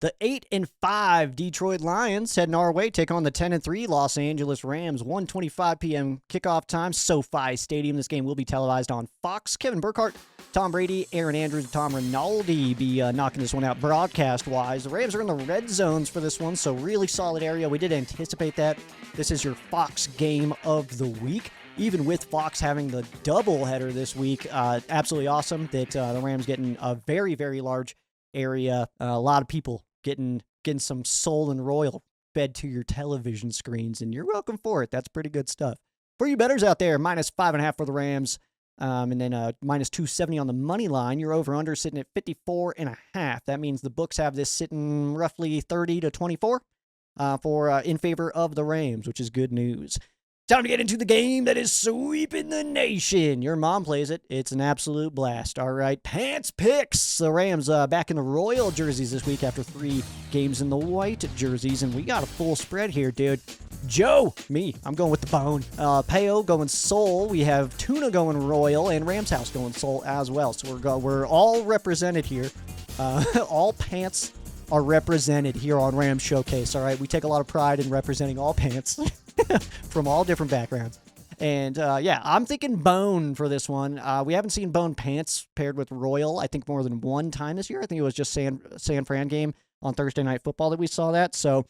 The 8-5 Detroit Lions heading our way, take on the 10-3 Los Angeles Rams. 1:25 p.m. kickoff time, SoFi Stadium. This game will be televised on Fox. Kevin Burkhardt, Tom Brady, Aaron Andrews, and Tom Rinaldi be knocking this one out broadcast-wise. The Rams are in the red zones for this one, so really solid area. We did anticipate that. This is your Fox game of the week. Even with Fox having the doubleheader this week, absolutely awesome that the Rams getting a very, very large area. A lot of people getting some soul and royal fed to your television screens, and you're welcome for it. That's pretty good stuff. For you bettors out there, -5.5 for the Rams, and then -270 on the money line. Your over-under sitting at 54.5. That means the books have this sitting roughly 30-24 in favor of the Rams, which is good news. Time to get into the game that is sweeping the nation. Your mom plays it. It's an absolute blast. All right, Pants Picks. The Rams back in the royal jerseys this week after 3 games in the white jerseys, and we got a full spread here, dude. Joe, me, I'm going with the bone. Peo going soul. We have Tuna going royal, and Rams House going soul as well. So we're all represented here. All pants are represented here on Rams Showcase. All right, we take a lot of pride in representing all pants. From all different backgrounds. And yeah, I'm thinking bone for this one. We haven't seen bone pants paired with royal, I think, more than one time this year. I think it was just San Fran game on Thursday Night Football that we saw that. So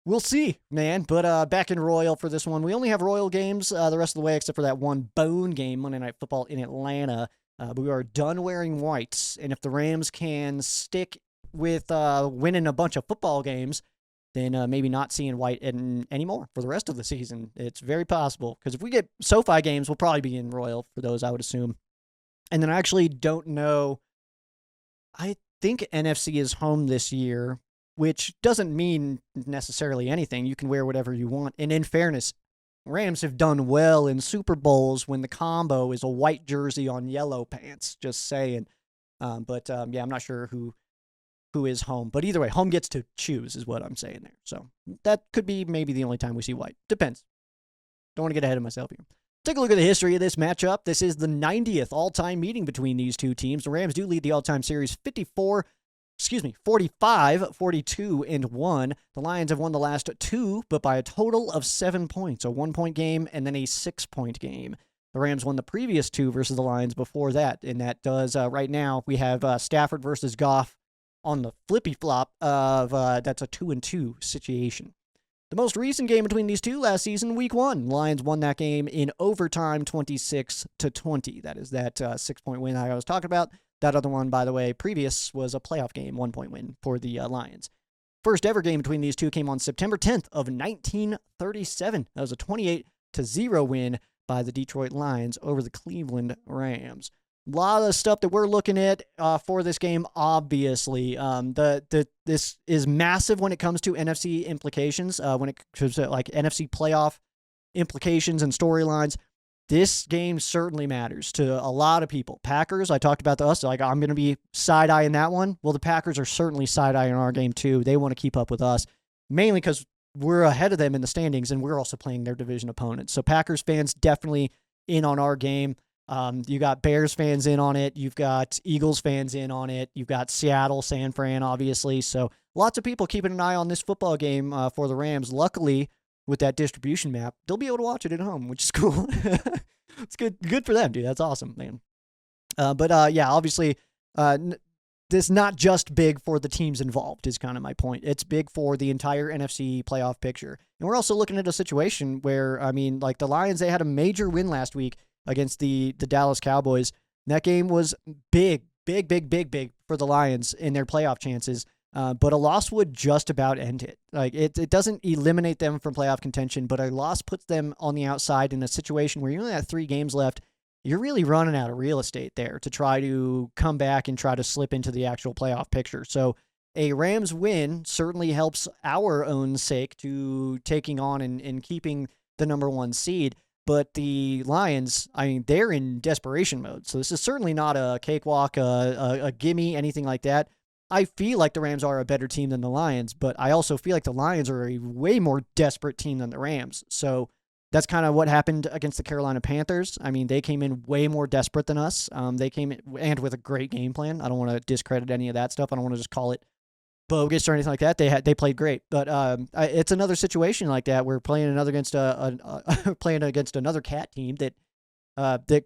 we'll see, man. But back in royal for this one. We only have royal games the rest of the way except for that one bone game, Monday Night Football in Atlanta. But we are done wearing whites. And if the Rams can stick with winning a bunch of football games, then maybe not seeing white anymore for the rest of the season. It's very possible, because if we get SoFi games, we'll probably be in royal for those, I would assume. And then I actually don't know. I think NFC is home this year, which doesn't mean necessarily anything. You can wear whatever you want. And in fairness, Rams have done well in Super Bowls when the combo is a white jersey on yellow pants. Just saying. But yeah, I'm not sure who is home. But either way, home gets to choose is what I'm saying there. So that could be maybe the only time we see white. Depends. Don't want to get ahead of myself here. Take a look at the history of this matchup. This is the 90th all-time meeting between these two teams. The Rams do lead the all-time series 45-42-1. The Lions have won the last 2, but by a total of 7 points. A 1-point game and then a 6-point game. The Rams won the previous 2 versus the Lions before that. And that does, right now, we have Stafford versus Goff on the flippy flop of that's a 2-2 situation. The most recent game between these two last season, week 1. Lions won that game in overtime 26-20. That is that 6-point win I was talking about. That other one, by the way, previous was a playoff game, 1-point win for the Lions. First ever game between these two came on September 10th of 1937. That was a 28-0 win by the Detroit Lions over the Cleveland Rams. A lot of stuff that we're looking at for this game, obviously. This is massive when it comes to NFC implications, when it comes to like NFC playoff implications and storylines. This game certainly matters to a lot of people. Packers, I talked about us, like I'm going to be side-eyeing that one. Well, the Packers are certainly side-eyeing our game too. They want to keep up with us, mainly because we're ahead of them in the standings and we're also playing their division opponents. So Packers fans definitely in on our game. You got Bears fans in on it. You've got Eagles fans in on it. You've got Seattle, San Fran, obviously. So lots of people keeping an eye on this football game for the Rams. Luckily, with that distribution map, they'll be able to watch it at home, which is cool. It's good for them, dude. That's awesome, man. Yeah, obviously, this is not just big for the teams involved is kind of my point. It's big for the entire NFC playoff picture. And we're also looking at a situation where, I mean, like the Lions, they had a major win last week against the Dallas Cowboys. That game was big for the Lions in their playoff chances. But a loss would just about end it. Like it doesn't eliminate them from playoff contention, but a loss puts them on the outside in a situation where you only have 3 games left. You're really running out of real estate there to try to come back and try to slip into the actual playoff picture. So a Rams win certainly helps our own sake to taking on and keeping the number 1 seed. But the Lions, I mean, they're in desperation mode. So this is certainly not a cakewalk, a gimme, anything like that. I feel like the Rams are a better team than the Lions, but I also feel like the Lions are a way more desperate team than the Rams. So that's kind of what happened against the Carolina Panthers. I mean, they came in way more desperate than us. They came in and with a great game plan. I don't want to discredit any of that stuff. I don't want to just call it bogus or anything like that. They played great, but it's another situation like that. We're playing playing against another cat team that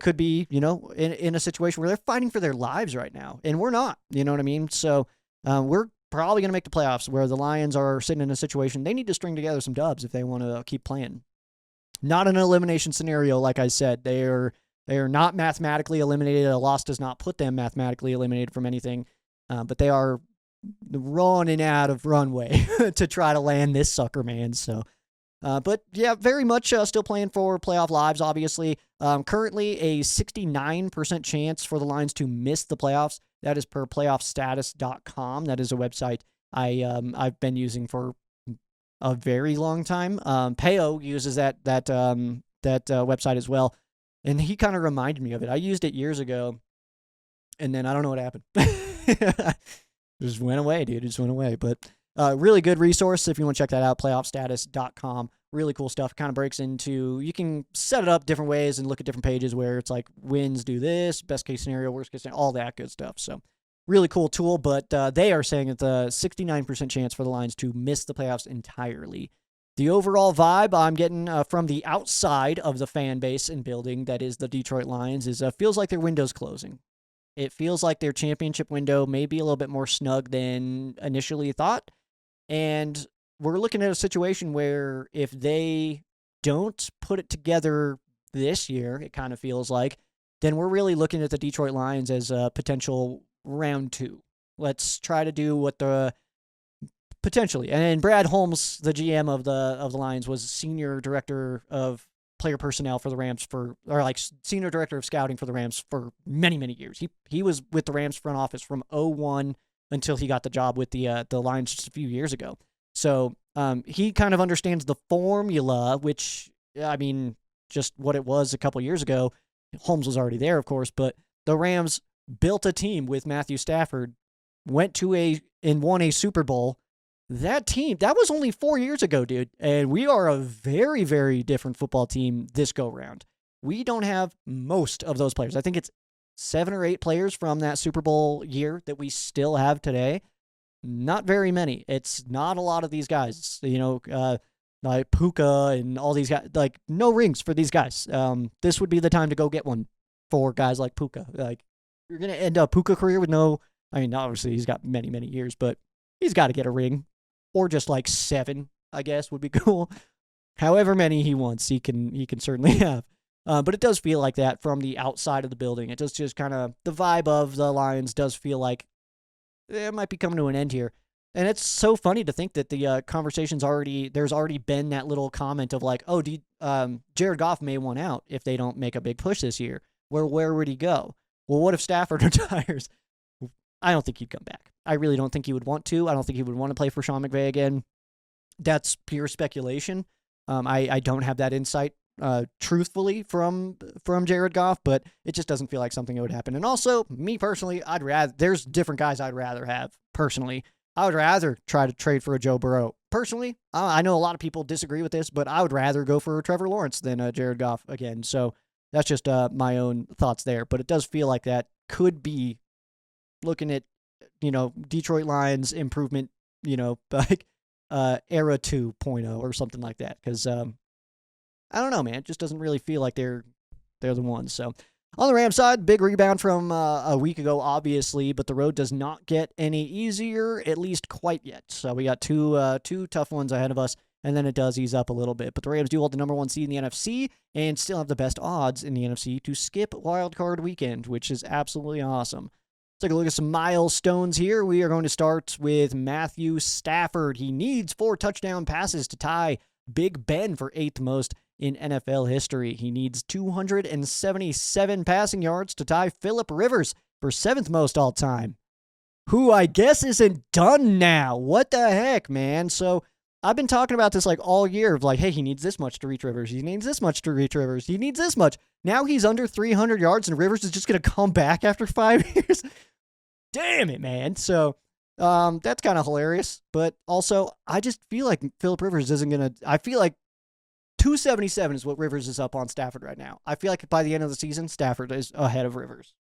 could be, in a situation where they're fighting for their lives right now, and we're not. You know what I mean? So we're probably going to make the playoffs, where the Lions are sitting in a situation they need to string together some dubs if they want to keep playing. Not an elimination scenario, like I said. They are not mathematically eliminated. A loss does not put them mathematically eliminated from anything, but they are running out of runway to try to land this sucker, man. So, but yeah, very much still playing for playoff lives, obviously. Currently a 69% chance for the Lions to miss the playoffs. That is per playoffstatus.com. That is a website I've been using for a very long time. Peo uses that website as well, and he kind of reminded me of it. I used it years ago, and then I don't know what happened. Just went away, dude. It just went away. But really good resource if you want to check that out, playoffstatus.com. Really cool stuff. Kind of breaks into, you can set it up different ways and look at different pages where it's like wins do this, best case scenario, worst case scenario, all that good stuff. So really cool tool, but they are saying it's a 69% chance for the Lions to miss the playoffs entirely. The overall vibe I'm getting from the outside of the fan base and building that is the Detroit Lions is feels like their window's closing. It feels like their championship window may be a little bit more snug than initially thought. And we're looking at a situation where if they don't put it together this year, it kind of feels like, then we're really looking at the Detroit Lions as a potential round 2. Let's try to do what the potentially. And Brad Holmes, the GM of the Lions, was senior director of player personnel for the Rams senior director of scouting for the Rams for many, many years. He was with the Rams front office from 2001 until he got the job with the Lions just a few years ago. So he kind of understands the formula, which, I mean, just what it was a couple years ago. Holmes was already there, of course, but the Rams built a team with Matthew Stafford, went and won a Super Bowl. That team, that was only 4 years ago, dude. And we are a very, very different football team this go round. We don't have most of those players. I think it's 7 or 8 players from that Super Bowl year that we still have today. Not very many. It's not a lot of these guys, like Puka and all these guys, like no rings for these guys. This would be the time to go get one for guys like Puka. Like, you're going to end up Puka career with obviously he's got many, many years, but he's got to get a ring, or just like 7, I guess would be cool. However many he wants, he can certainly have. But it does feel like that from the outside of the building. It does just kind of, the vibe of the Lions does feel like it might be coming to an end here. And it's so funny to think that the conversation's there's already been that little comment of like, oh, Jared Goff may want out if they don't make a big push this year. Where would he go? Well, what if Stafford retires? I don't think he'd come back. I really don't think he would want to. I don't think he would want to play for Sean McVay again. That's pure speculation. I don't have that insight, truthfully, from Jared Goff, but it just doesn't feel like something that would happen. And also, me personally, there's different guys I'd rather have, personally. I would rather try to trade for a Joe Burrow. Personally, I know a lot of people disagree with this, but I would rather go for Trevor Lawrence than Jared Goff again. So that's just my own thoughts there. But it does feel like that could be looking at, Detroit Lions improvement, like era 2.0 or something like that. Because I don't know, man. It just doesn't really feel like they're the ones. So on the Rams side, big rebound from a week ago, obviously, but the road does not get any easier, at least quite yet. So we got two tough ones ahead of us, and then it does ease up a little bit. But the Rams do hold the number 1 seed in the NFC and still have the best odds in the NFC to skip Wild Card Weekend, which is absolutely awesome. Let's take a look at some milestones here. We are going to start with Matthew Stafford. He needs 4 touchdown passes to tie Big Ben for 8th most in NFL history. He needs 277 passing yards to tie Phillip Rivers for 7th most all time, who I guess isn't done now. What the heck, man? So I've been talking about this like all year of like, hey, he needs this much to reach Rivers. He needs this much to reach Rivers. He needs this much. Now he's under 300 yards and Rivers is just going to come back after 5 years. Damn it, man. So that's kind of hilarious. But also, I just feel like Phillip Rivers isn't going to, I feel like 277 is what Rivers is up on Stafford right now. I feel like by the end of the season, Stafford is ahead of Rivers.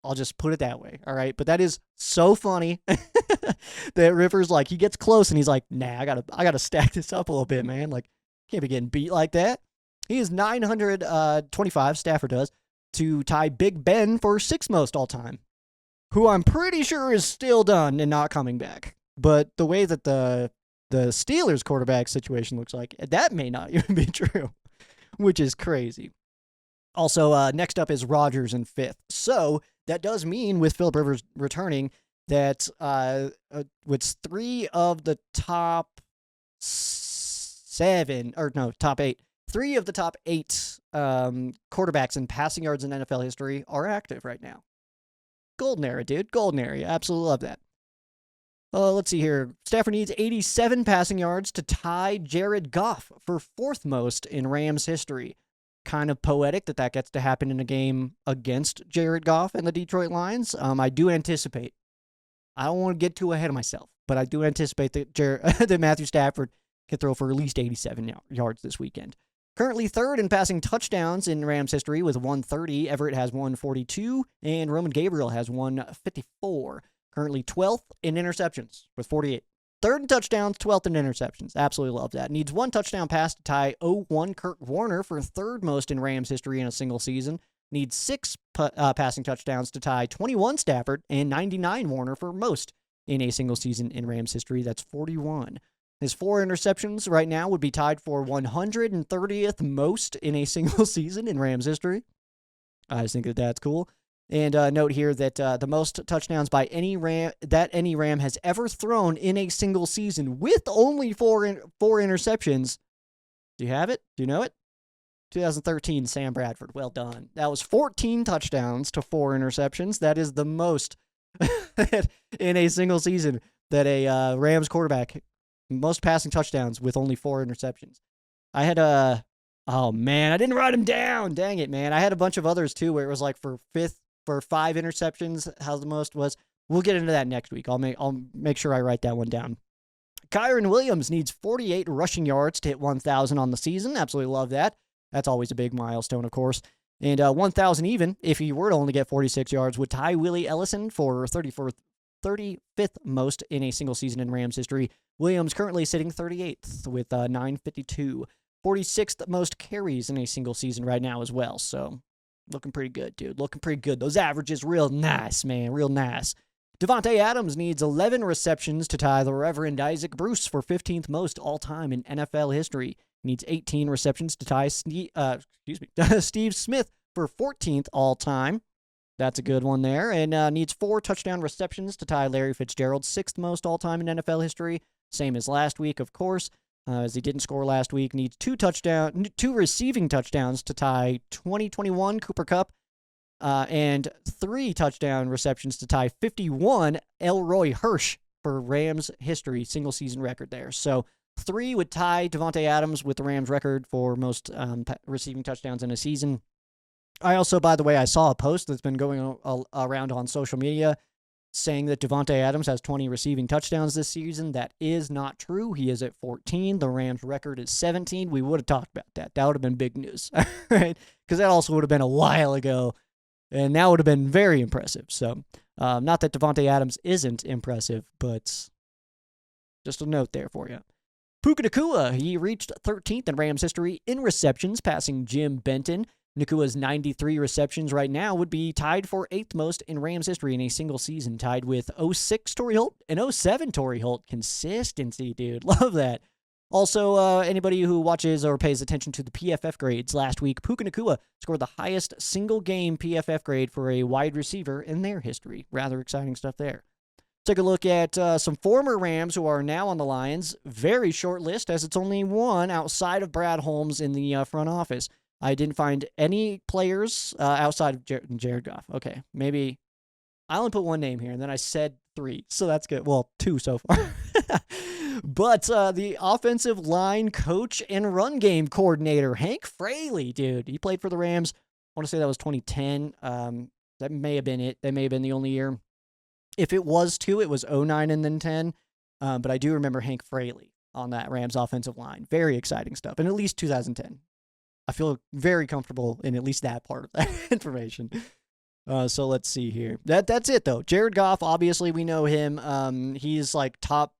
I'll just put it that way. All right. But that is so funny that Rivers, like, he gets close and he's like, nah, I gotta stack this up a little bit, man. Like, can't be getting beat like that. He is 925, Stafford does, to tie Big Ben for sixth most all time, who I'm pretty sure is still done and not coming back. But the way that the Steelers quarterback situation looks like, that may not even be true, which is crazy. Also, next up is Rodgers in fifth. So that does mean with Philip Rivers returning that with three of the top eight, three of the top eight quarterbacks in passing yards in NFL history are active right now. Golden era, dude. Golden era. Absolutely love that. Let's see here. Stafford needs 87 passing yards to tie Jared Goff for fourth most in Rams history. Kind of poetic that gets to happen in a game against Jared Goff and the Detroit Lions. I do anticipate. I don't want to get too ahead of myself, but I do anticipate that that Matthew Stafford can throw for at least 87 yards this weekend. Currently third in passing touchdowns in Rams history with 130. Everett has 142, and Roman Gabriel has 154. Currently 12th in interceptions with 48. Third in touchdowns, 12th in interceptions. Absolutely love that. Needs one touchdown pass to tie 0-1 Kurt Warner for third most in Rams history in a single season. Needs six passing touchdowns to tie 21 Stafford and 99 Warner for most in a single season in Rams history. That's 41. His 4 interceptions right now would be tied for 130th most in a single season in Rams history. I just think that that's cool. And note here that the most touchdowns by any Ram has ever thrown in a single season with only four interceptions. Do you have it? Do you know it? 2013, Sam Bradford. Well done. That was 14 touchdowns to 4 interceptions. That is the most in a single season that a Rams quarterback, most passing touchdowns with only 4 interceptions. I had oh man, I didn't write them down. Dang it, man. I had a bunch of others too where it was like for 5 interceptions, how the most was. We'll get into that next week. I'll make sure I write that one down. Kyron Williams needs 48 rushing yards to hit 1,000 on the season. Absolutely love that. That's always a big milestone, of course. And 1,000 even, if he were to only get 46 yards, would tie Willie Ellison for 35th most in a single season in Rams history. Williams currently sitting 38th with 952. 46th most carries in a single season right now as well. So looking pretty good, dude. Looking pretty good. Those averages real nice, man. Real nice. Davante Adams needs 11 receptions to tie the Reverend Isaac Bruce for 15th most all-time in NFL history. Needs 18 receptions to tie Steve Smith for 14th all-time. That's a good one there. And needs 4 touchdown receptions to tie Larry Fitzgerald, 6th most all-time in NFL history. Same as last week, of course, as he didn't score last week. Needs 2 receiving touchdowns to tie 2021 Cooper Kupp. And 3 touchdown receptions to tie 51 Elroy Hirsch for Rams history, single season record there. So 3 would tie Davante Adams with the Rams record for most receiving touchdowns in a season. I also, by the way, I saw a post that's been going around on social media saying that Davante Adams has 20 receiving touchdowns this season. That is not true. He is at 14. The Rams record is 17. We would have talked about that. That would have been big news, right? Because that also would have been a while ago. And that would have been very impressive. So, not that Davante Adams isn't impressive, but just a note there for you. Puka Nacua, he reached 13th in Rams history in receptions, passing Jim Benton. Nacua's 93 receptions right now would be tied for 8th most in Rams history in a single season, tied with 06 Torrey Holt and 07 Torrey Holt. Consistency, dude. Love that. Also, anybody who watches or pays attention to the PFF grades last week, Puka Nacua scored the highest single-game PFF grade for a wide receiver in their history. Rather exciting stuff there. Take a look at some former Rams who are now on the Lions. Very short list, as it's only one outside of Brad Holmes in the front office. I didn't find any players outside of Jared Goff. Okay, maybe I only put one name here, and then I said 3, so that's good. Well, 2 so far. But the offensive line coach and run game coordinator, Hank Fraley, dude. He played for the Rams. I want to say that was 2010. That may have been it. That may have been the only year. If it was 2, it was 09 and then 10. But I do remember Hank Fraley on that Rams offensive line. Very exciting stuff. And at least 2010. I feel very comfortable in at least that part of that information. So let's see here. That's it though. Jared Goff, obviously we know him. He's like top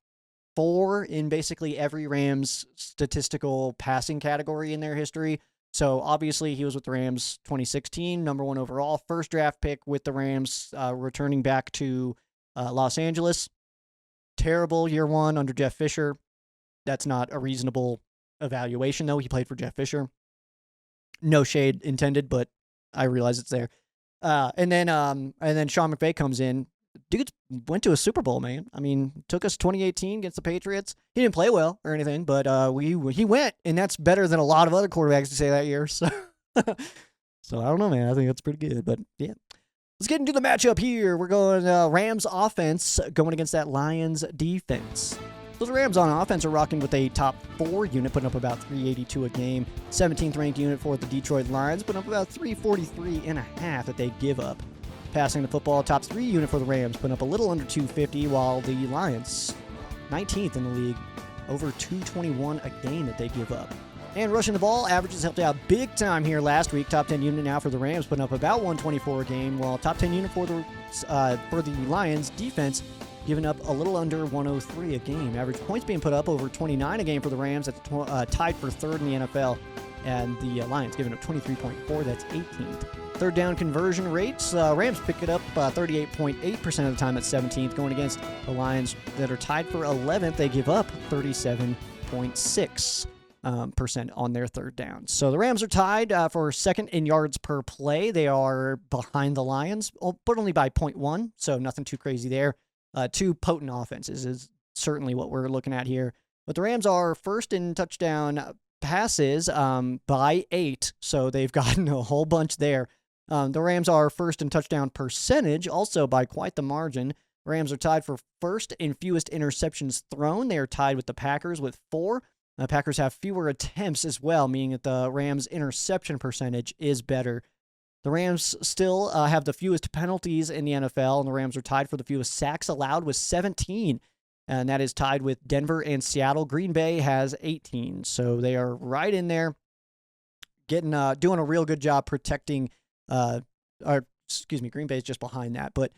4 in basically every Rams statistical passing category in their history. So obviously he was with the Rams 2016, number 1 overall, first draft pick with the Rams, returning back to Los Angeles. Terrible year 1 under Jeff Fisher. That's not a reasonable evaluation though. He played for Jeff Fisher. No shade intended, but I realize it's there. And then Sean McVay comes in. Dude went to a Super Bowl, man. I mean, took us 2018 against the Patriots. He didn't play well or anything, but he went, and that's better than a lot of other quarterbacks to say that year. So, so I don't know, man. I think that's pretty good. But yeah, let's get into the matchup here. We're going Rams offense going against that Lions defense. So the Rams on offense are rocking with a top 4 unit, putting up about 382 a game. 17th ranked unit for the Detroit Lions, putting up about 343.5 that they give up. Passing the football, top 3 unit for the Rams, putting up a little under 250, while the Lions, 19th in the league, over 221 a game that they give up. And rushing the ball, averages helped out big time here last week. Top 10 unit now for the Rams, putting up about 124 a game, while top 10 unit for the Lions defense, giving up a little under 103 a game. Average points being put up over 29 a game for the Rams. That's tied for 3rd in the NFL. And the Lions giving up 23.4. That's 18th. Third down conversion rates. Rams pick it up 38.8% of the time at 17th, going against the Lions that are tied for 11th. They give up 37.6% on their third down. So the Rams are tied for 2nd in yards per play. They are behind the Lions, but only by 0.1, so nothing too crazy there. 2 potent offenses is certainly what we're looking at here. But the Rams are 1st in touchdown passes by 8, so they've gotten a whole bunch there. The Rams are 1st in touchdown percentage, also by quite the margin. Rams are tied for 1st in fewest interceptions thrown. They are tied with the Packers with 4. The Packers have fewer attempts as well, meaning that the Rams' interception percentage is better. The Rams still have the fewest penalties in the NFL, and the Rams are tied for the fewest sacks allowed with 17. And that is tied with Denver and Seattle. Green Bay has 18. So they are right in there, doing a real good job protecting. Green Bay is just behind that, but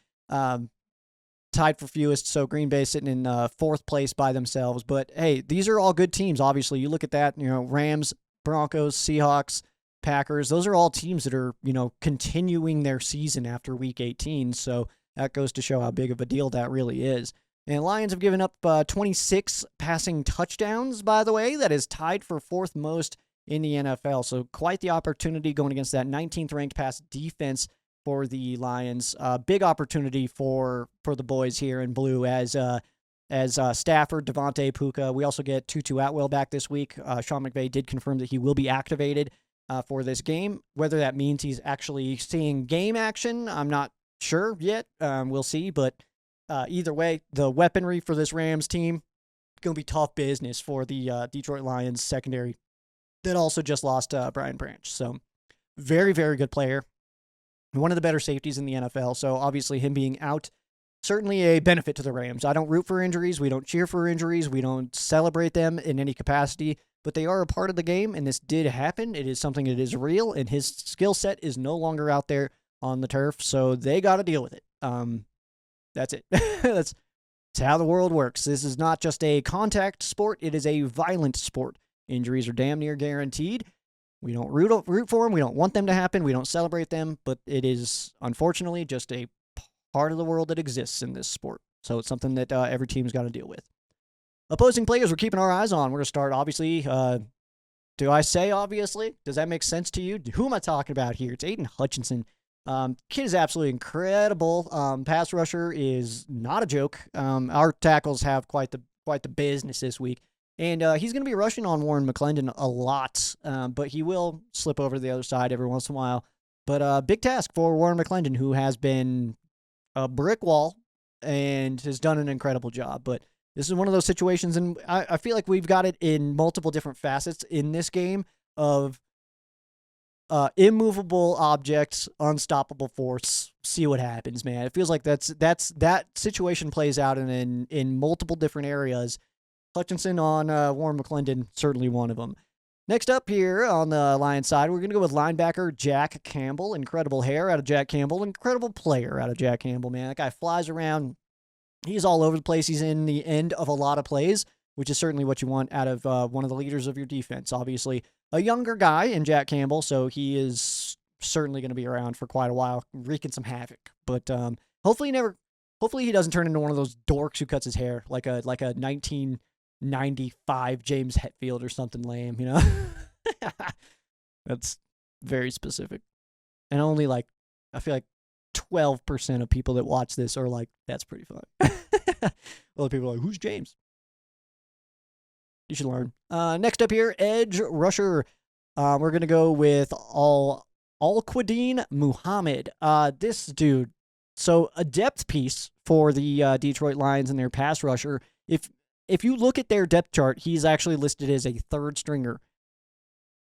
tied for fewest. So Green Bay sitting in 4th place by themselves. But hey, these are all good teams. Obviously, you look at that. Rams, Broncos, Seahawks, Packers. Those are all teams that are continuing their season after Week 18. So that goes to show how big of a deal that really is. And Lions have given up 26 passing touchdowns, by the way. That is tied for 4th most in the NFL. So quite the opportunity going against that 19th ranked pass defense for the Lions. Big opportunity for the boys here in blue as Stafford, Devontae, Puka. We also get Tutu Atwell back this week. Sean McVay did confirm that he will be activated for this game. Whether that means he's actually seeing game action, I'm not sure yet. We'll see, but either way, the weaponry for this Rams team going to be tough business for the Detroit Lions secondary that also just lost Brian Branch. So very, very good player. One of the better safeties in the NFL. So obviously him being out, certainly a benefit to the Rams. I don't root for injuries. We don't cheer for injuries. We don't celebrate them in any capacity, but they are a part of the game, and this did happen. It is something that is real, and his skill set is no longer out there on the turf, so they got to deal with it. That's it. That's how the world works. This is not just a contact sport. It is a violent sport. Injuries are damn near guaranteed. We don't root for them. We don't want them to happen. We don't celebrate them, but it is, unfortunately, just a part of the world that exists in this sport. So it's something that every team's got to deal with. Opposing players we're keeping our eyes on. We're going to start, obviously. Do I say obviously? Does that make sense to you? Who am I talking about here? It's Aiden Hutchinson. Kid is absolutely incredible. Pass rusher is not a joke. Our tackles have quite the business this week. And he's going to be rushing on Warren McClendon a lot, but he will slip over to the other side every once in a while. But big task for Warren McClendon, who has been a brick wall and has done an incredible job. But this is one of those situations, and I feel like we've got it in multiple different facets in this game of immovable objects, unstoppable force. See what happens, man. It feels like that situation plays out in multiple different areas. Hutchinson on Warren McClendon, certainly one of them. Next up here on the Lions side, we're going to go with linebacker Jack Campbell. Incredible hair out of Jack Campbell. Incredible player out of Jack Campbell, man. That guy flies around. He's all over the place. He's in the end of a lot of plays, which is certainly what you want out of one of the leaders of your defense. Obviously, a younger guy in Jack Campbell, so he is certainly going to be around for quite a while, wreaking some havoc. But hopefully he doesn't turn into one of those dorks who cuts his hair like a 1995 James Hetfield or something lame, you know? That's very specific. And only I feel like 12% of people that watch this are like, that's pretty fun. Other people are like, who's James? You should learn. Next up here, edge rusher. We're going to go with Al-Quadin Muhammad. This dude, so a depth piece for the Detroit Lions and their pass rusher. If you look at their depth chart, he's actually listed as a third stringer.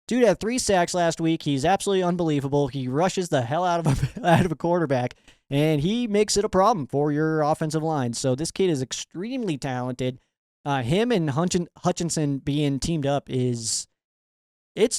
Dude had 3 sacks last week. He's absolutely unbelievable. He rushes the hell out of a quarterback, and he makes it a problem for your offensive line. So this kid is extremely talented. Him and Hutchinson being teamed up it's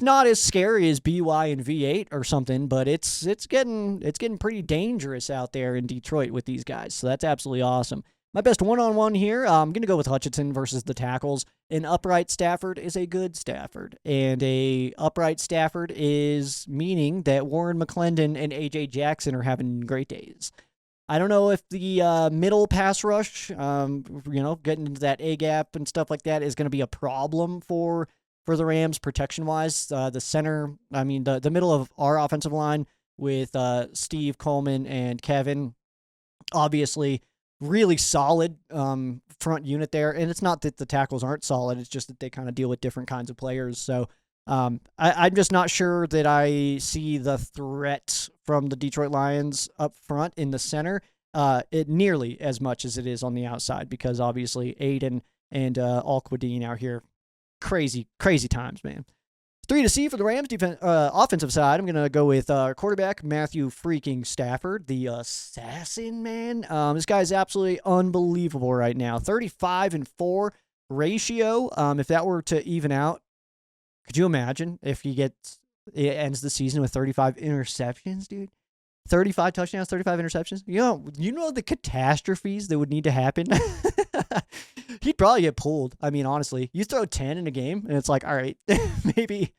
not as scary as BY and V8 or something, but it's getting pretty dangerous out there in Detroit with these guys. So that's absolutely awesome. My best one-on-one here, I'm going to go with Hutchinson versus the tackles. An upright Stafford is a good Stafford, and a upright Stafford is meaning that Warren McClendon and A.J. Jackson are having great days. I don't know if the middle pass rush, getting into that A-gap and stuff like that is going to be a problem for the Rams protection-wise. The center, the middle of our offensive line with Steve, Coleman, and Kevin, obviously really solid front unit there. And it's not that the tackles aren't solid. It's just that they kind of deal with different kinds of players. So I'm just not sure that I see the threat from the Detroit Lions up front in the center it nearly as much as it is on the outside, because obviously Aiden and Al-Quadin out here. Crazy times, man. 3 to C for the Rams offensive side. I'm going to go with quarterback Matthew freaking Stafford, the assassin, man. This guy's absolutely unbelievable right now. 35-4 ratio. If that were to even out, could you imagine if it ends the season with 35 interceptions, dude? 35 touchdowns, 35 interceptions. You know the catastrophes that would need to happen? He'd probably get pulled. I mean, honestly, you throw 10 in a game, and it's like, all right, maybe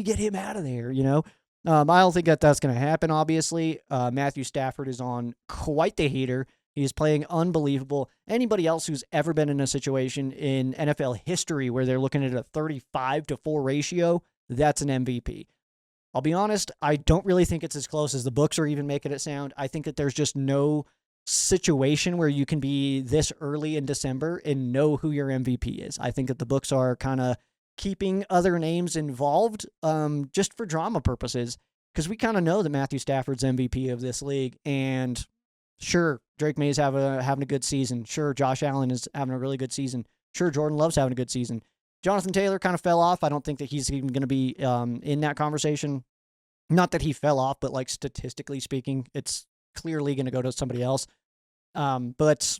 get him out of there, you know? I don't think that's going to happen, obviously. Matthew Stafford is on quite the heater. He's playing unbelievable. Anybody else who's ever been in a situation in NFL history where they're looking at a 35-4 ratio, that's an MVP. I'll be honest, I don't really think it's as close as the books are even making it sound. I think that there's just no situation where you can be this early in December and know who your MVP is. I think that the books are kind of keeping other names involved just for drama purposes, because we kind of know that Matthew Stafford's MVP of this league. And sure, Drake May's having a good season. Sure, Josh Allen is having a really good season. Sure, Jordan Love's having a good season. Jonathan Taylor kind of fell off. I don't think that he's even going to be in that conversation. Not that he fell off, but like statistically speaking, it's clearly going to go to somebody else. But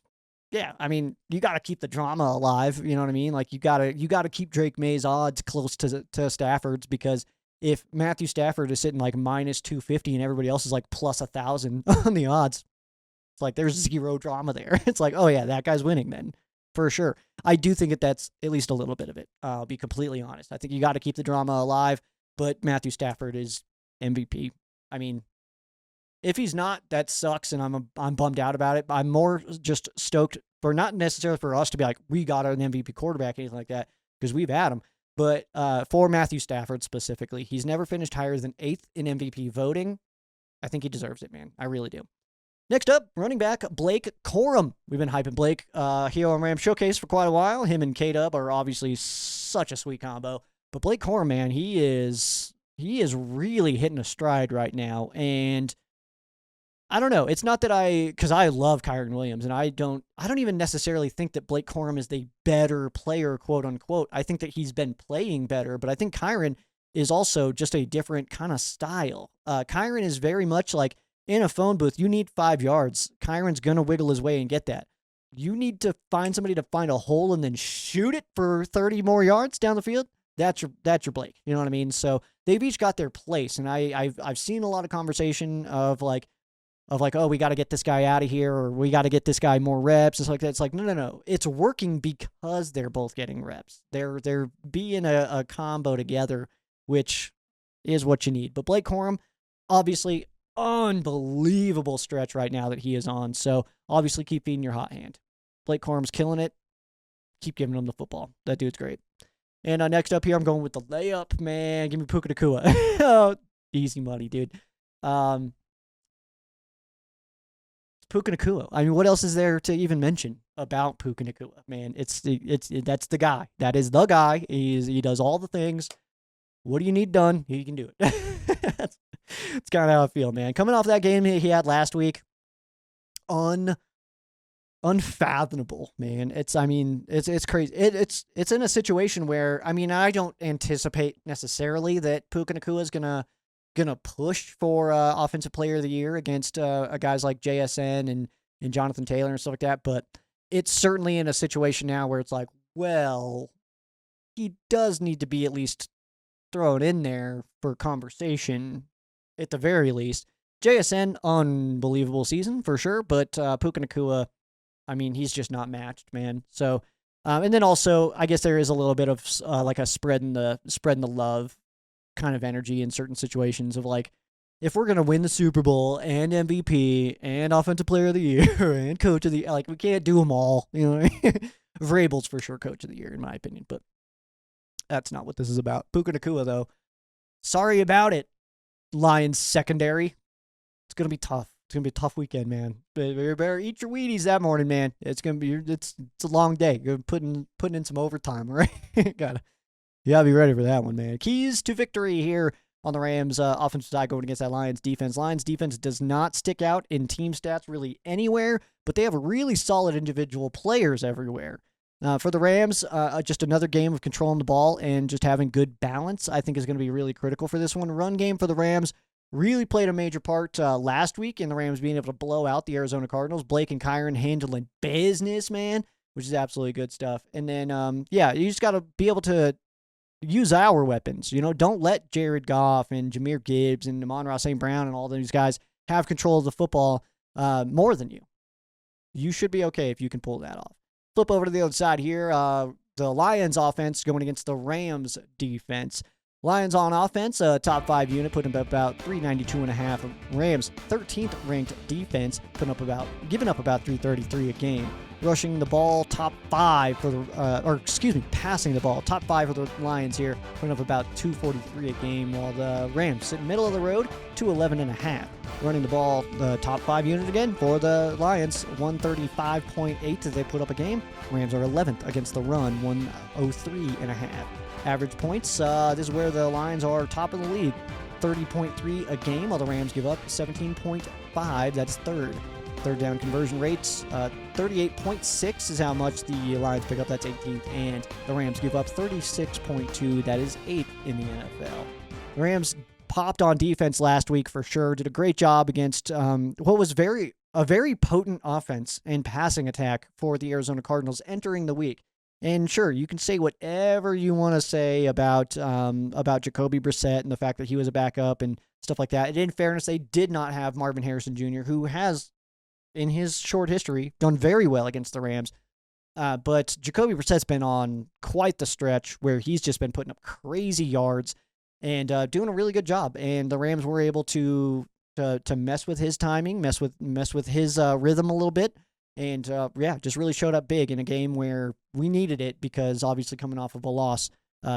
yeah, I mean, you got to keep the drama alive. You know what I mean? Like you got to keep Drake May's odds close to Stafford's, because if Matthew Stafford is sitting like minus 250 and everybody else is like plus 1,000 on the odds, it's like there's zero drama there. It's like, oh yeah, that guy's winning then. For sure. I do think that's at least a little bit of it. I'll be completely honest. I think you got to keep the drama alive, but Matthew Stafford is MVP. I mean, if he's not, that sucks, and I'm bummed out about it. I'm more just stoked for, not necessarily for us to be like, we got an MVP quarterback, anything like that, because we've had him, but for Matthew Stafford specifically, he's never finished higher than 8th in MVP voting. I think he deserves it, man. I really do. Next up, running back Blake Corum. We've been hyping Blake here on Ram Showcase for quite a while. Him and K-Dub are obviously such a sweet combo. But Blake Corum, man, he is really hitting a stride right now. And I don't know. It's not that because I love Kyren Williams, and I don't even necessarily think that Blake Corum is the better player, quote unquote. I think that he's been playing better, but I think Kyren is also just a different kind of style. Kyren is very much like, in a phone booth, you need 5 yards. Kyron's going to wiggle his way and get that. You need to find somebody to find a hole and then shoot it for 30 more yards down the field. that's your Blake. You know what I mean? So they've each got their place, and I've seen a lot of conversation of like, oh, we got to get this guy out of here, or we got to get this guy more reps. It's like that. It's like, no. It's working because they're both getting reps. They're being a combo together, which is what you need. But Blake Corum, obviously, unbelievable stretch right now that he is on. So obviously keep feeding your hot hand. Blake Corum's killing it. Keep giving him the football. That dude's great. And next up here, I'm going with the layup, man. Give me Puka Nacua. Oh, easy money, dude. Puka Nacua. I mean, what else is there to even mention about Puka Nacua, man? That's the guy. That is the guy. He does all the things. What do you need done? He can do it. That's kind of how I feel, man. Coming off that game he had last week, unfathomable, man. It's crazy. It's in a situation where, I mean, I don't anticipate necessarily that Puka Nacua is gonna push for offensive player of the year against guys like JSN and Jonathan Taylor and stuff like that. But it's certainly in a situation now where it's like, well, he does need to be at least thrown in there for conversation at the very least. JSN, unbelievable season for sure, but Puka Nacua, I mean, he's just not matched, man. So, and then also, I guess there is a little bit of like a spreading the love kind of energy in certain situations of like, if we're gonna win the Super Bowl and MVP and Offensive Player of the Year and Coach of the Year, like we can't do them all, you know. Vrabel's for sure Coach of the Year in my opinion, but that's not what this is about. Puka Nacua though, sorry about it, Lions secondary. It's gonna be tough. It's gonna be a tough weekend, man. You better eat your Wheaties that morning, man. It's a long day. You're putting in some overtime, right? gotta be ready for that one, man. Keys to victory here on the Rams offensive side going against that Lions defense. Lions defense does not stick out in team stats really anywhere, but they have really solid individual players everywhere. For the Rams, just another game of controlling the ball and just having good balance, I think is going to be really critical for this one. Run game for the Rams really played a major part last week in the Rams being able to blow out the Arizona Cardinals. Blake and Kyron handling business, man, which is absolutely good stuff. And then, you just got to be able to use our weapons. You know, don't let Jared Goff and Jahmyr Gibbs and Amon-Ra St. Brown and all these guys have control of the football more than you. You should be okay if you can pull that off. Flip over to the other side here. The Lions offense going against the Rams defense. Lions on offense, top 5 unit, putting up about 392.5. Rams, 13th ranked defense, giving up about 333 a game. Rushing the ball, top 5 for the, passing the ball, top 5 for the Lions here, putting up about 243 a game, while the Rams sit middle of the road, 211.5. Running the ball, the top 5 unit again for the Lions, 135.8 that they put up a game. Rams are 11th against the run, 103.5. Average points, this is where the Lions are top of the league, 30.3 a game, while the Rams give up 17.5. That's third. Third down conversion rates, 38.6 is how much the Lions pick up. That's 18th, and the Rams give up 36.2. That is 8th in the NFL. The Rams popped on defense last week for sure. Did a great job against what was a very potent offense and passing attack for the Arizona Cardinals entering the week. And sure, you can say whatever you want to say about Jacoby Brissett and the fact that he was a backup and stuff like that. And in fairness, they did not have Marvin Harrison Jr., who has, in his short history, done very well against the Rams. But Jacoby Brissett's been on quite the stretch where he's just been putting up crazy yards and doing a really good job. And the Rams were able to mess with his timing, mess with his rhythm a little bit. And, just really showed up big in a game where we needed it because obviously coming off of a loss,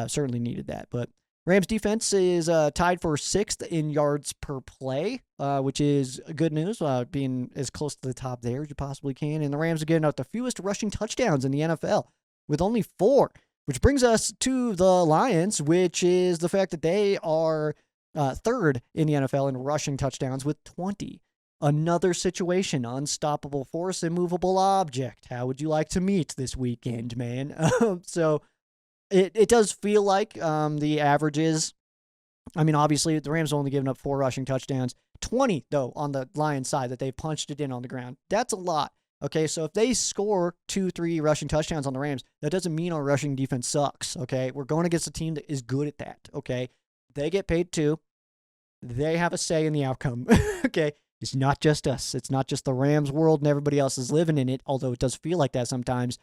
certainly needed that. But Rams defense is tied for 6th in yards per play, which is good news, being as close to the top there as you possibly can. And the Rams are getting out the fewest rushing touchdowns in the NFL with only 4, which brings us to the Lions, which is the fact that they are 3rd in the NFL in rushing touchdowns with 20. Another situation, unstoppable force, immovable object. How would you like to meet this weekend, man? So it does feel like the averages, I mean, obviously the Rams only given up 4 rushing touchdowns, 20 though on the Lions side that they've punched it in on the ground. That's a lot. Okay, so if they score 2, 3 rushing touchdowns on the Rams, that doesn't mean our rushing defense sucks. Okay, we're going against a team that is good at that. Okay, they get paid too. They have a say in the outcome. Okay, it's not just us. It's not just the Rams world and everybody else is living in it. Although it does feel like that sometimes.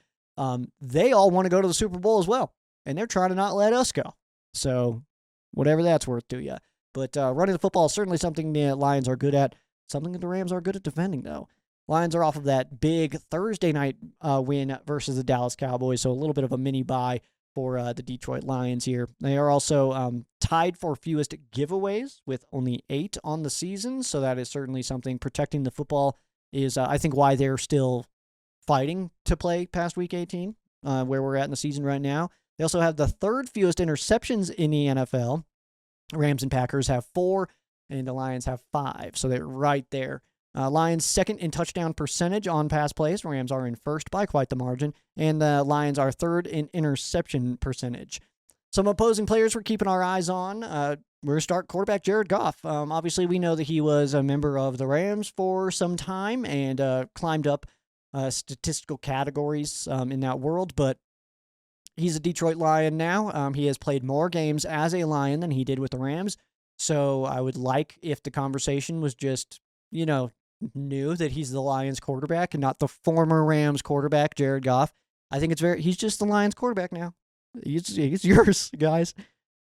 They all want to go to the Super Bowl as well, and they're trying to not let us go. So, whatever that's worth to you. But running the football is certainly something the Lions are good at. Something that the Rams are good at defending, though. Lions are off of that big Thursday night win versus the Dallas Cowboys, so a little bit of a mini bye for the Detroit Lions here. They are also tied for fewest giveaways with only 8 on the season, so that is certainly something. Protecting the football is, I think, why they're still fighting to play past Week 18, where we're at in the season right now. They also have the 3rd fewest interceptions in the NFL. Rams and Packers have 4, and the Lions have 5, so they're right there. Lions 2nd in touchdown percentage on pass plays. Rams are in 1st by quite the margin. And the Lions are 3rd in interception percentage. Some opposing players we're keeping our eyes on. We're going to start quarterback Jared Goff. Obviously, we know that he was a member of the Rams for some time and climbed up statistical categories in that world. But he's a Detroit Lion now. He has played more games as a Lion than he did with the Rams. So I would like if the conversation was just, knew that he's the Lions quarterback and not the former Rams quarterback, Jared Goff. I think he's just the Lions quarterback now. He's yours, guys.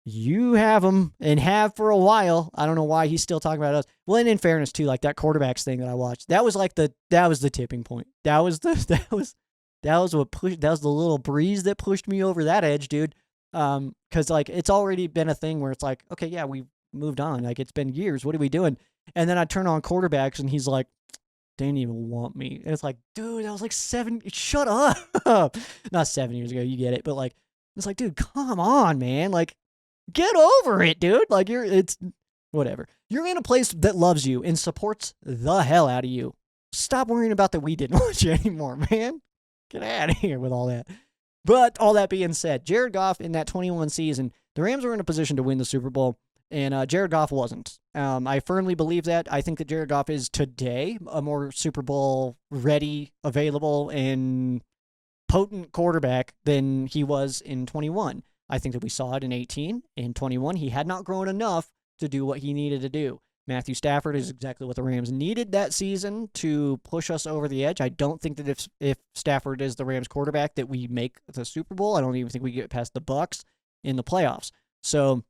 You have him and have for a while. I don't know why he's still talking about us. Well, and in fairness too, like that quarterbacks thing that I watched, that was the tipping point. That was the little breeze that pushed me over that edge, dude. Cause like it's already been a thing where it's like, okay, yeah, we moved on. Like it's been years. What are we doing? And then I turn on quarterbacks and he's like, they didn't even want me. And it's like, dude, that was like 7. Shut up. Not 7 years ago. You get it. But like, it's like, dude, come on, man. Like, get over it, dude. Like it's whatever. You're in a place that loves you and supports the hell out of you. Stop worrying about that we didn't want you anymore, man. Get out of here with all that. But all that being said, Jared Goff in that 21 season, the Rams were in a position to win the Super Bowl. And Jared Goff wasn't. I firmly believe that. I think that Jared Goff is today a more Super Bowl ready, available, and potent quarterback than he was in 21. I think that we saw it in 18. In 21, he had not grown enough to do what he needed to do. Matthew Stafford is exactly what the Rams needed that season to push us over the edge. I don't think that if Stafford is the Rams quarterback that we make the Super Bowl. I don't even think we get past the Bucs in the playoffs. So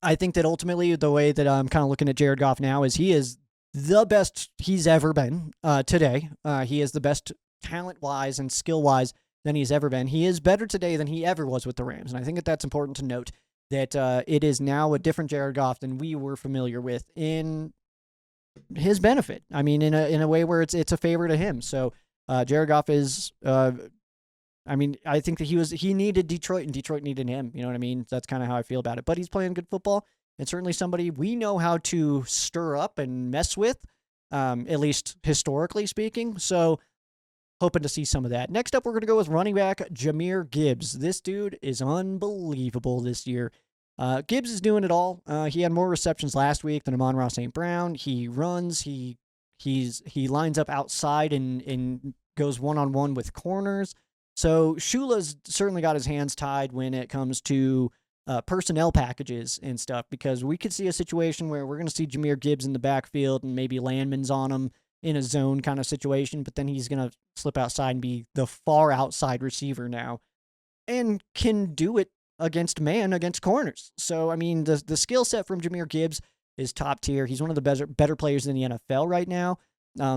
I think that ultimately the way that I'm kind of looking at Jared Goff now is he is the best he's ever been today. He is the best talent-wise and skill-wise than he's ever been. He is better today than he ever was with the Rams, and I think that that's important to note, that it is now a different Jared Goff than we were familiar with in his benefit. I mean, in a way where it's a favor to him. So Jared Goff is... I think that he needed Detroit and Detroit needed him. You know what I mean? That's kind of how I feel about it. But he's playing good football and certainly somebody we know how to stir up and mess with, at least historically speaking. So hoping to see some of that. Next up, we're going to go with running back Jahmyr Gibbs. This dude is unbelievable this year. Gibbs is doing it all. He had more receptions last week than Amon-Ra St. Brown. He runs. He lines up outside and goes one-on-one with corners. So Shula's certainly got his hands tied when it comes to personnel packages and stuff, because we could see a situation where we're going to see Jahmyr Gibbs in the backfield and maybe Landman's on him in a zone kind of situation, but then he's going to slip outside and be the far outside receiver now and can do it against corners. So, I mean, the skill set from Jahmyr Gibbs is top tier. He's one of the better players in the NFL right now.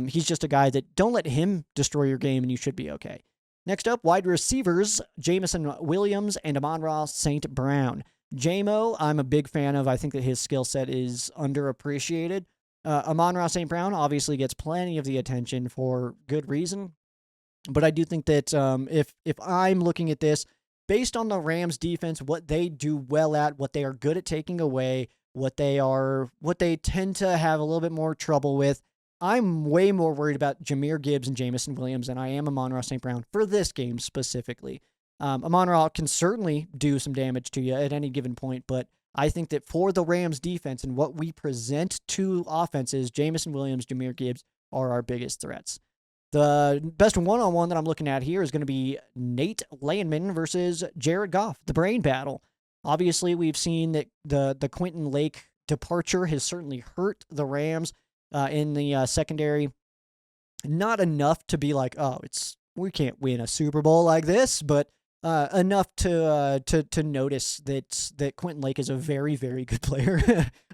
He's just a guy that don't let him destroy your game and you should be okay. Next up, wide receivers, Jameson Williams and Amon-Ra St. Brown. JMO, I'm a big fan of. I think that his skill set is underappreciated. Amon-Ra St. Brown obviously gets plenty of the attention for good reason. But I do think that if I'm looking at this, based on the Rams defense, what they do well at, what they are good at taking away, what they tend to have a little bit more trouble with, I'm way more worried about Jahmyr Gibbs and Jameson Williams than I am Amon-Ra St. Brown for this game specifically. Amon-Ra can certainly do some damage to you at any given point, but I think that for the Rams defense and what we present to offenses, Jameson Williams, Jahmyr Gibbs are our biggest threats. The best one-on-one that I'm looking at here is going to be Nate Landman versus Jared Goff, the brain battle. Obviously, we've seen that the Quentin Lake departure has certainly hurt the Rams in the secondary. Not enough to be like, oh, we can't win a Super Bowl like this, but enough to notice that Quentin Lake is a very, very good player.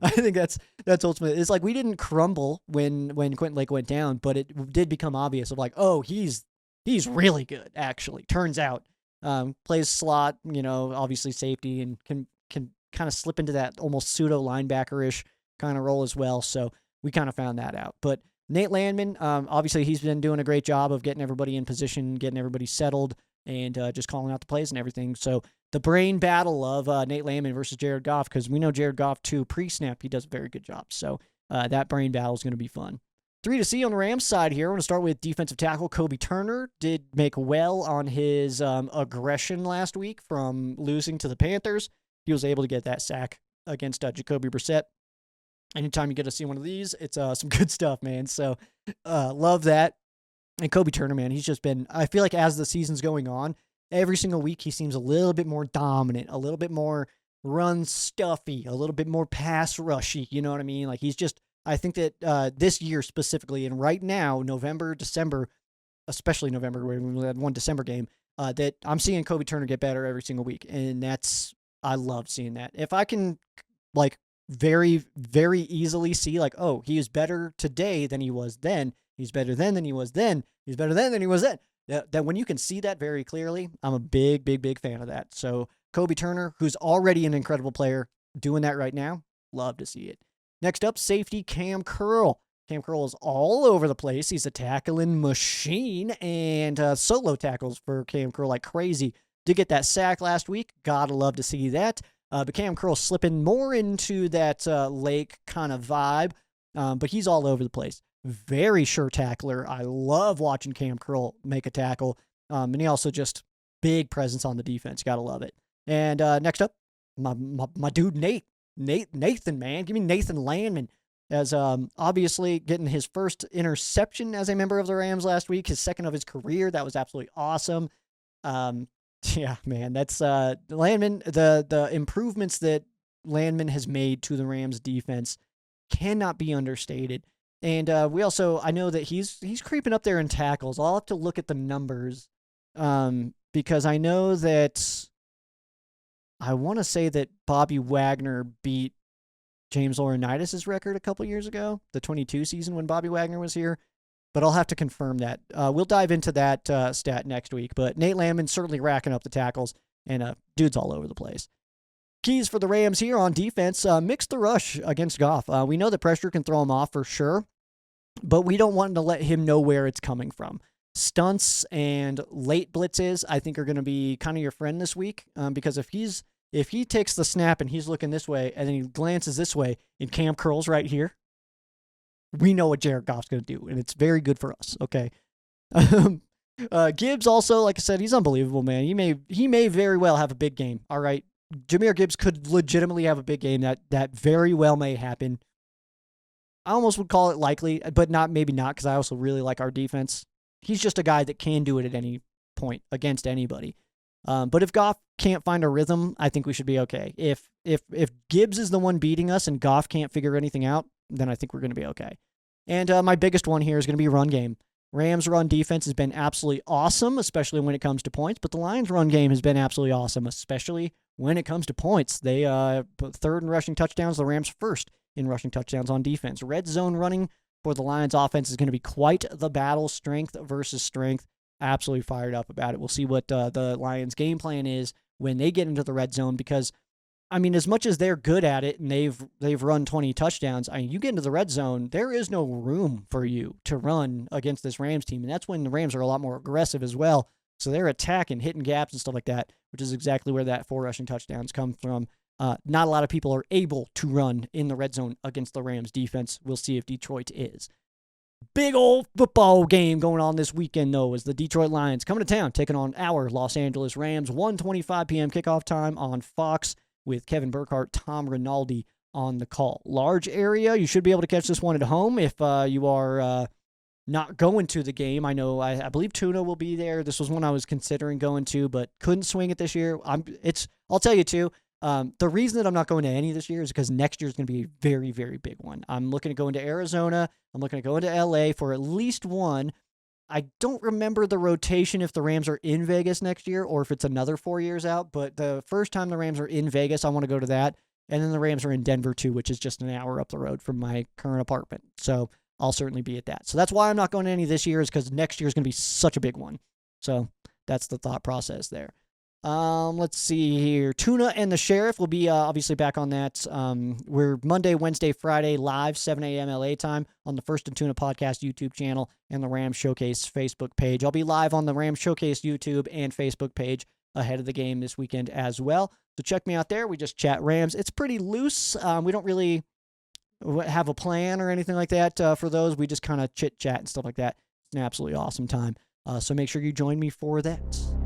I think that's ultimately. It's like we didn't crumble when Quentin Lake went down, but it did become obvious of like, oh, he's really good. Actually, turns out plays slot, obviously safety, and can kind of slip into that almost pseudo linebacker-ish kind of role as well. So we kind of found that out, but. Nate Landman, obviously he's been doing a great job of getting everybody in position, getting everybody settled, and just calling out the plays and everything. So the brain battle of Nate Landman versus Jared Goff, because we know Jared Goff, too, pre-snap, he does a very good job. So that brain battle is going to be fun. 3 to see on the Rams side here. I'm going to start with defensive tackle Kobe Turner. Did make well on his aggression last week from losing to the Panthers. He was able to get that sack against Jacoby Brissett. Anytime you get to see one of these, it's some good stuff, man. So love that. And Kobe Turner, man, he's just been, I feel like as the season's going on, every single week he seems a little bit more dominant, a little bit more run stuffy, a little bit more pass rushy. You know what I mean? Like he's just, I think that this year specifically, and right now, November, December, especially November, where we had one December game, that I'm seeing Kobe Turner get better every single week. And I love seeing that. If I can, very, very easily see oh, he is better today than he was then. He's better then than he was then. He's better then than he was then. That when you can see that very clearly, I'm a big, big, big fan of that. So Kobe Turner, who's already an incredible player, doing that right now, love to see it. Next up, safety Cam Curl. Cam Curl is all over the place. He's a tackling machine and solo tackles for Cam Curl like crazy. Did get that sack last week. Gotta love to see that. But Cam Curl slipping more into that Lake kind of vibe, but he's all over the place. Very sure tackler. I love watching Cam Curl make a tackle, and he also just big presence on the defense. Gotta love it. And next up, my dude Nathan, man. Give me Nathan Landman, as obviously getting his first interception as a member of the Rams last week, his second of his career. That was absolutely awesome. Yeah, man, that's Landman. The improvements that Landman has made to the Rams defense cannot be understated. And I know that he's creeping up there in tackles. I'll have to look at the numbers because I know that I want to say that Bobby Wagner beat James Laurinaitis' record a couple years ago, the 22 season when Bobby Wagner was here. But I'll have to confirm that. We'll dive into that stat next week. But Nate Landman certainly racking up the tackles, and dude's all over the place. Keys for the Rams here on defense, mix the rush against Goff. We know that pressure can throw him off for sure, but we don't want to let him know where it's coming from. Stunts and late blitzes, I think, are going to be kind of your friend this week because if he takes the snap and he's looking this way and then he glances this way and Cam Curl's right here, we know what Jared Goff's going to do, and it's very good for us, okay? Gibbs also, like I said, he's unbelievable, man. He may very well have a big game, all right? Jahmyr Gibbs could legitimately have a big game. That very well may happen. I almost would call it likely, but maybe not, because I also really like our defense. He's just a guy that can do it at any point against anybody. But if Goff can't find a rhythm, I think we should be okay. If Gibbs is the one beating us and Goff can't figure anything out, then I think we're going to be okay. And my biggest one here is going to be run game. Rams' run defense has been absolutely awesome, especially when it comes to points, but the Lions' run game has been absolutely awesome, especially when it comes to points. They put third in rushing touchdowns, the Rams first in rushing touchdowns on defense. Red zone running for the Lions' offense is going to be quite the battle, strength versus strength. Absolutely fired up about it. We'll see what the Lions' game plan is when they get into the red zone because, I mean, as much as they're good at it and they've run 20 touchdowns, I mean, you get into the red zone, there is no room for you to run against this Rams team, and that's when the Rams are a lot more aggressive as well. So they're attacking, hitting gaps and stuff like that, which is exactly where that 4 rushing touchdowns come from. Not a lot of people are able to run in the red zone against the Rams defense. We'll see if Detroit is. Big old football game going on this weekend, though, as the Detroit Lions coming to town, taking on our Los Angeles Rams. 1:25 p.m. kickoff time on Fox with Kevin Burkhardt, Tom Rinaldi on the call. Large area. You should be able to catch this one at home if you are not going to the game. I know I believe Tuna will be there. This was one I was considering going to, but couldn't swing it this year. I'll tell you too. The reason that I'm not going to any this year is because next year is going to be a very, very big one. I'm looking to go into Arizona. I'm looking to go into LA for at least one. I don't remember the rotation if the Rams are in Vegas next year or if it's another 4 years out, but the first time the Rams are in Vegas, I want to go to that. And then the Rams are in Denver too, which is just an hour up the road from my current apartment. So I'll certainly be at that. So that's why I'm not going to any this year, is because next year is going to be such a big one. So that's the thought process there. Let's see here. Tuna and the Sheriff will be obviously back on that. We're Monday, Wednesday, Friday live, 7 a.m. LA time on the First and Tuna podcast YouTube channel and the Rams Showcase Facebook page. I'll be live on the Rams Showcase YouTube and Facebook page ahead of the game this weekend as well. So check me out there. We just chat Rams. It's pretty loose. We don't really have a plan or anything like that for those. We just kind of chit chat and stuff like that. It's an absolutely awesome time. So make sure you join me for that.